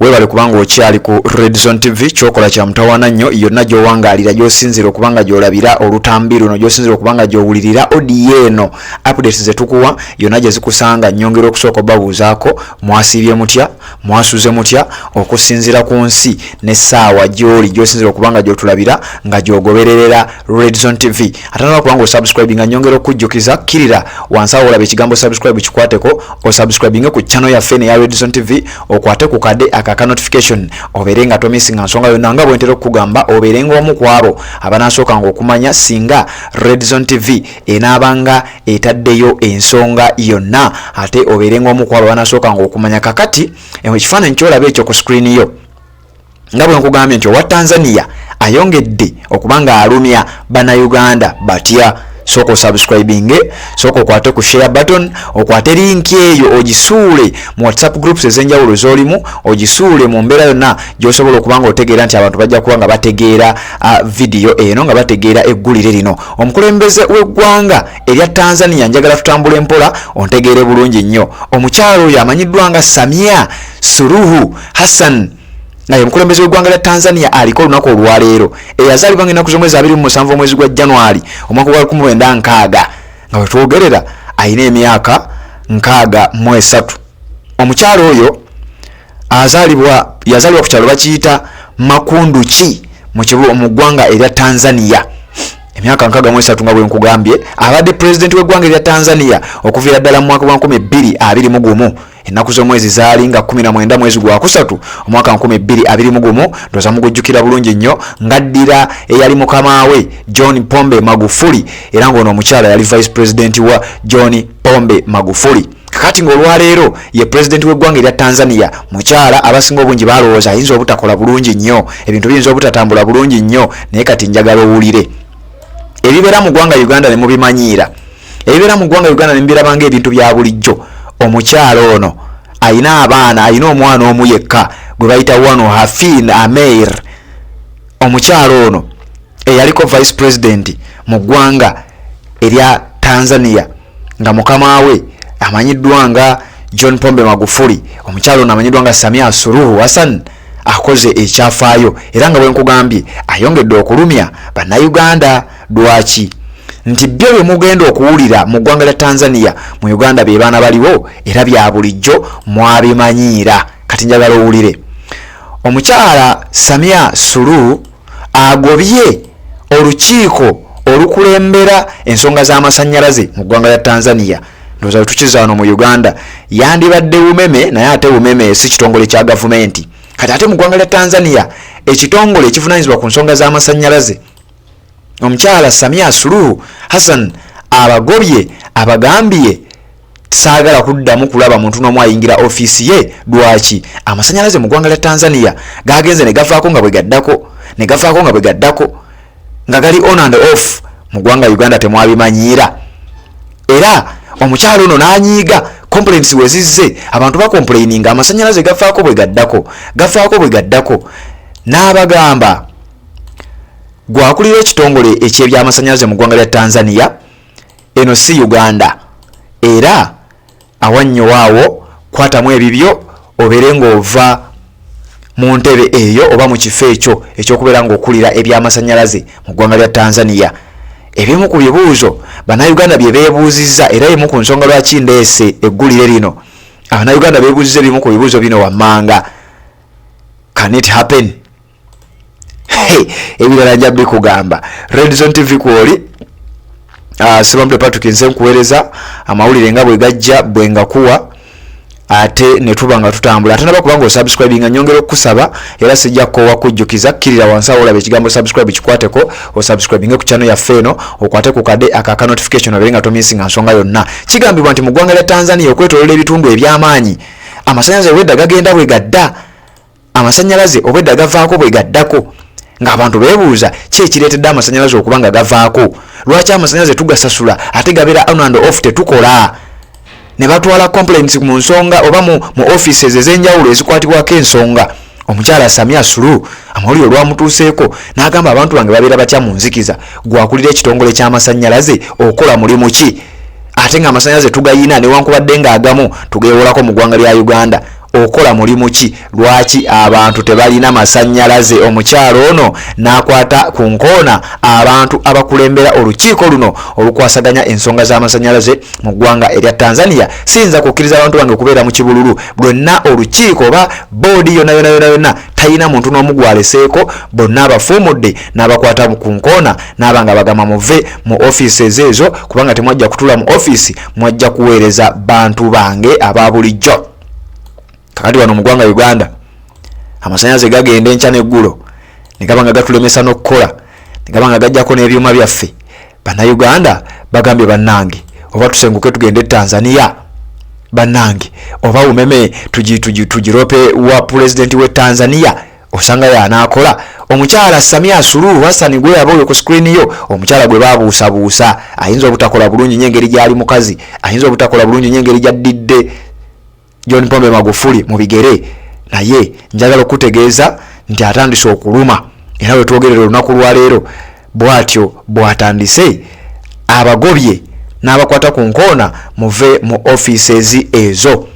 webale kubanga okyali ku Red Zone TV chokola kya mutawana nnyo yonna gyowangalira gyosinzira okubanga gyolabira olutambi luno gyosinzira okubanga gyowulirira audio eno updates zetukuwa yonna gye zikusanga nnyongera okusooka obabuuzaako mwasiibye mutya mwasuze mutya okusinzira ku nsi n'essaawa gy'oli gyosinzira okubanga gyotulabira nga gyogobererera Red Zone TV ate n'okubanga osubscribe nga nnyongera okujjukiza kirira wansi awo olaba ekigambo subscribe kikwateko osubscribinge ku channel yaffe ne ya Red Zone TV okwate ku kade aka notification obeere nga tomisinga nsonga yonna nga bwentera okugamba obeere ng'omu ku abo abanaasookanga okumanya singa Red Zone TV enaabanga etaddeyo ensonga yonna ate obeere ng'omu ku abo abanaasookanga okumanya kakati ekifaananyi kyolaba ekyo ku screen yo nga bwe nkugambye nti owa Tanzania ayongedde okubanga alumya bannayuganda batya soko subscribing soko okwate ku share button okwate link eyo ogisuule mu WhatsApp groups ezenjawulo zolimu ogisuule mu mbeera yonna gy'osobola okubanga otegeera nti abantu bajja kuba nga bategeera video eno nga bategeera eggulire lino omukulembeze w'eggwanga erya Tanzania njagala tutambule mpola ontegeere bulungi nnyo omukyalo oyo amanyiddwa nga Samia Suluhu Hassan naye omukulembeze w'eggwanga lya Tanzania aliko olunaku olwaleero eyazaalibwa ng'ennaku z'omwezi 27 omwezi gwa January omwaka gwa 1960 nga bwe twogerera alina emyaka 63 omukyalo oyo yazaalibwa ku kyalo bakiyita Makunduchi mu ggwanga erya Tanzania emyaka 63 nga bwe nkugambye abadde president w'eggwanga erya Tanzania okuviira ddala mu mwaka gwa 2021 ennaku z'omwezi zaali nga 19 mwezi gwa kusatu omwaka 2021 ndoza mugujjukira bulungi nnyo ngaddira eyali mukama we John Pombe Magufuli era ng'ono omukyala yali vice president wa John Pombe Magufuli kakati ng'olwaleero ye president w'eggwanga erya Tanzania mukyala abasinga obungi balowooza ayinza obutakola bulungi nnyo ebintu biyinza obutatambula bulungi nnyo naye kati njagala owulire ebibeera mu ggwanga Uganda ne mubimanyiira ebibeera mu ggwanga Uganda ne mbirabanga ebintu bya bulijjo omukyalo ono ayina abaana ayina omwana omu yekka gwe bayita wano Hafin Ameir omukyalo ono eyaliko vice president mu ggwanga erya Tanzania nga mukama we amanyiddwa nga John Pombe Magufuli omukyalo ono amanyiddwa nga Samia Suluhu Hassan akoze ekyafaayo era nga bwe nkugambye ayongedde okulumya bannayuganda lwaki nti byo bye mugenda okuwulira mu ggwanga lya Tanzania mu Uganda bye baana baliwo era bya bulijjo mwabimanyiira kati njagala owulire omukyala Samia Suluhu agobye olukiiko olukulembera ensonga z'amasannyalaze mu ggwanga lya Tanzania ndowooza tukiza wano mu Uganda yandibadde bumeme naye ate bumeme si kitongole kya gavumenti kati ate mu ggwanga lya Tanzania ekitongole ekivunaanyizibwa ku nsonga z'amasannyalaze omukyala Samia Suluhu Hassan abagobye abagambye saagala kuddamu kulaba muntu n'omu ayingira ofiisi ye lwaki amasannyalaze mu ggwanga lya Tanzania gagenze ne gavaako nga bwe gaddako nga gali on and off mu ggwanga Uganda temwabimanyiira era omukyalo ono n'anyiiga complaints we zizze abantu bakomplaininga amasannyalaze gafaako bwe gaddako n'abagamba gwakulira ekitongole eky'ebyamasannyalaze mu ggwanga lya Tanzania eno si Uganda era awannyo waawo kwatamu ebibyo obeere ng'ova mu ntebe eyo oba mu kifo ekyo ekyokubeera ng'okulira ebyamasannyalaze mu ggwanga lya Tanzania ebimu ku bibuuzo bannayuganda bye beebuuzizza era emu ku nsonga lwaki ndeese eggulire lino abannayuganda beebuuzizza ebimu ku bibuuzo bino wammanga can it happen ebirala nja bikugamba Red Zone TV kwoli Sibambe Patrick nze nkuweereza amawulire nga bwe gajja bwe ngakuwa ate ne tuba nga tutambula ate nabakubanga osubscribing nyongera okusaba era sijja kowa kujjukiza kirira wansi awo olaba ekigambo subscribe kikwateko osubscribing ku channel yaffe eno okwate ku kade aka notification obeere nga tomisinga nsonga yonna kigambibwa nti mu ggwanga lya Tanzania okwetoloola ebitundu eby'amaanyi amasannyalaze obwedda gagenda bwe gadda amasannyalaze obwedda gavaako bwe gaddako ng'abantu beebuuza ki ekireetedde amasannyalaze okuba nga gavaako lwaki amasannyalaze tugasasula ate gabeera on and off tetukola ne batwala complaints mu nsonga oba mu offices ez'enjawulo ezikwatibwako ensonga omukyala Samia Suluhu amawulire olwamutuuseeko n'agamba abantu bange babeera batya mu nzikiza gwakulira ekitongole ky'amasannyalaze okola mulimu ki ate ng'amasannyalaze tugayina newankubadde ng'agamu tugeewolako mu ggwanga lya Uganda okola mulimu ki lwaki abantu tebalina masanyalaze omukyalo ono nakwata ku nkoona abantu abakulembera olukiiko luno olukwasaganya ensonga z'amasanyalaze mu ggwanga erya Tanzania siyinza kukkiriza abantu bange okubeera mu kibululu bwonna olukiiko oba boodi yonna tayina muntu n'omu gwaleseeko bonna abafuumudde n'abakwata ku nkoona n'abanga bagamba muve mu offices ezo kubanga temwajja kutula mu office mwajja kuweereza bantu bange aba bulijjo. Kakati wano mu ggwanga Uganda amasanyalaze gagenda enkya n'eggulo ne gabanga gatulemesa n'okkola ne gabanga gajjako n'ebyuma byaffe. Bannayuganda bagambye bannange oba tusenguke tugende Tanzania bannange oba umeme tujirope wa president we Tanzania osanga yanaakola omukyala Samia Suluhu Hassan gwe yaboyo ku screen yo omukyala gwe babuusabuusa ayinza obutakola bulungi nyengeri gyali mukazi ayinza obutakola bulungi nyengeri jaddidde John Pombe Magufuli mu bigere naye njagala okutegeeza nti atandise okuluma era we twogerera olunaku lwa leero bwatyo bwatandise abagobye n'abakwata ku nkoona muve mu offices ezo.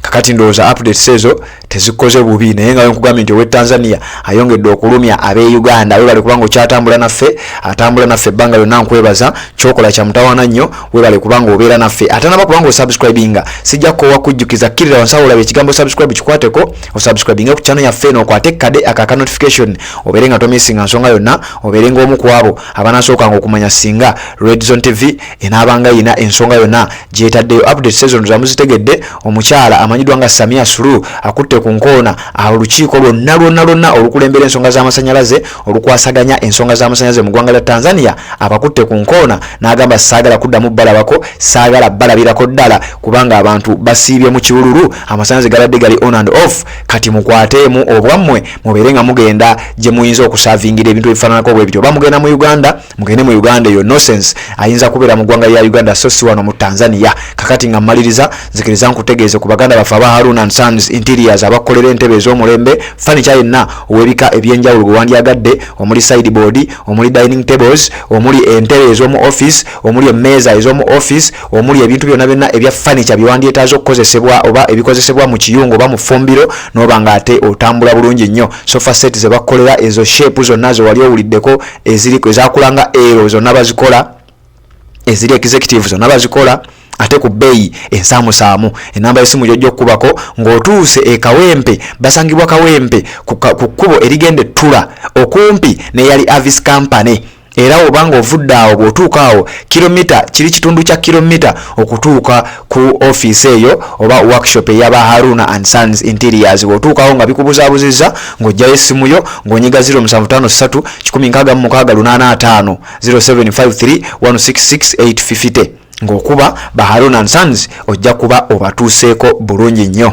Kakati ndowooza updates ezo tezikoze bubi naye nga nkugambye nti owe Tanzania ayongedde okulumya abe Uganda we bali kubanga okyatambula naffe atambula naffe ebbanga lyonna nkwebaza kyokola kya mutawaana nnyo we bali kubanga obeera naffe ate naba kubanga osubscribinga sijja kkowa kujjukiza kkirira wansi awo olabe ekigambo subscribe kikwateko osubscribinge ku channel yaffe eno okwate kade akaka notification obeere nga tomissinga nsonga yonna obeere ng'omu ku abo abanasookanga okumanya singa Red Zone TV enaabanga yina ensonga yonna gyetaddeyo updates ezo nzamuzitegedde omukyala amanyiddwa nga Samia Suluhu akutte ku nkoona olukiiko lwonna olukulembera ensonga z'amasanyalaze olukwasaganya ensonga z'amasanyalaze mu ggwanga lya Tanzania abakutte ku nkoona n'agamba saagala kuddamu balabako saagala balabirako ddala kubanga abantu basiibye mu kibululu amasanyalaze galabde gali on and off kati mukwateemu obwammwe mubeere nga mugenda gye muyinza okusaavingira ebintu ebifaananako bwe bityo oba mugenda mu Uganda mugende mu Uganda eyo nonsense ayinza kubeera mu ggwanga lya Uganda so si wano mu Tanzania. Kakati nga mmaliriza nzikiriza nkutegeeze ku baganda baffe aba Haruna and Sons Interiors abakolera entebe ez'omulembe furniture yenna owebika ebyenjawulo gwe wandyagadde omuli sideboard omuli dining tables omuli entebe ez'omu office omuli emmeeza ez'omu office omuli ebintu byonna ebya furniture byewandyetaaza okukozesebwa oba ebikozesebwa mu kiyungu oba mu ffumbiro n'oba nga ate otambula bulungi nnyo. Sofa set ze bakolera ezo shape zonna ze wali owuliddeko ezakulanga ero zonna bazikola eziri executive zonna bazikola ate ku bbeeyi ensaamusaamu. Enamba y'essimu gy'ojja okubako ng'otuuse e Kawempe basangibwa Kawempe ku kkubo erigenda ettula okumpi ne yali Avis Company era obanga ovudde awo bw'otuuka awo kilomita kiri kitundu kya kilomita okutuuka ku office eyo oba workshop ey'aba Haruna and Sons Interiors. Bw'otuukawo nga bikubuzaabuzizza ng'ojjayo essimu yo ng'onyiga 0753 16685 0753 166850 ng'okuba ba Haruna and Sons ojja kuba obatuuseeko bulungi nnyo.